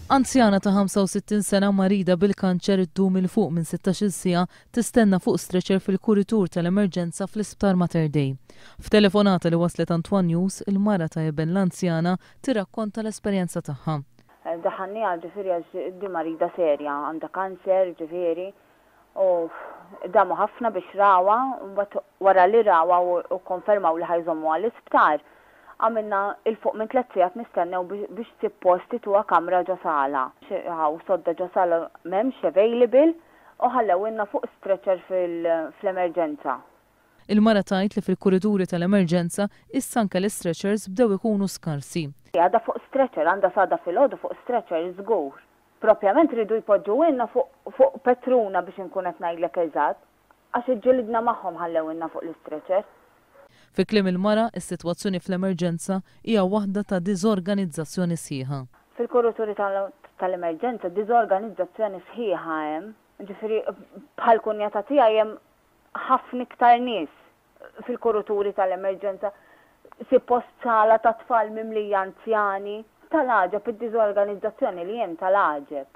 Anzjana ta' 65 sena marida bil-kanċer iddum il fuq minn 16 siegħa tistenna fuq stretcher fil-kuritur tal-emerġenza fl-Isptar Mater Dei. F'telefonata li waslet Antwan News, il-mara ta' eben l-anzjana tirrakkonta l-esperjenza tagħha. Daħanni għal ġifiri għax di marida serja, għanda kanċer ġifiri, u damu ħafna biex rawa, wara li rawa u konfermaw li ħajżommu għall-isptar. Għamilna il-fuq minn 3 sigħat nistennew biex tipposti tuwa kamra ġosala. Għaw sodda ġosala memx available u ħallewinna fuq stretcher fl-emerġenza. Il-mara tajt li fil-kurituri tal-emerġenza issanka l-stretchers bdew ikunu skarsi. Għada fuq stretcher, għanda sada fil-ħodu fuq stretcher żgur. Propjament ridu jpoġġuwinna fuq Petruna biex nkunet ngħidlek eżatt, għax iġġilidna magħhom ħallewinna fuq l-stretcher. Fi kliem il-mara, is-sitwazzjoni fl-emerġenza hija waħda ta' diżorganizzazzjoni sħiħa. Fil-kurituri tal-emerġenza diżorganizzazzjoni sħiħa hemm. Ġifieri bħal kunjata tiegħi hemm ħafna iktar nies fil-kurituri tal-emerġenza. Suppost sala ta' tfal mimlija anzjani tal-għaġeb id-diżorganizzazzjoni li hemm tal-għaġeb.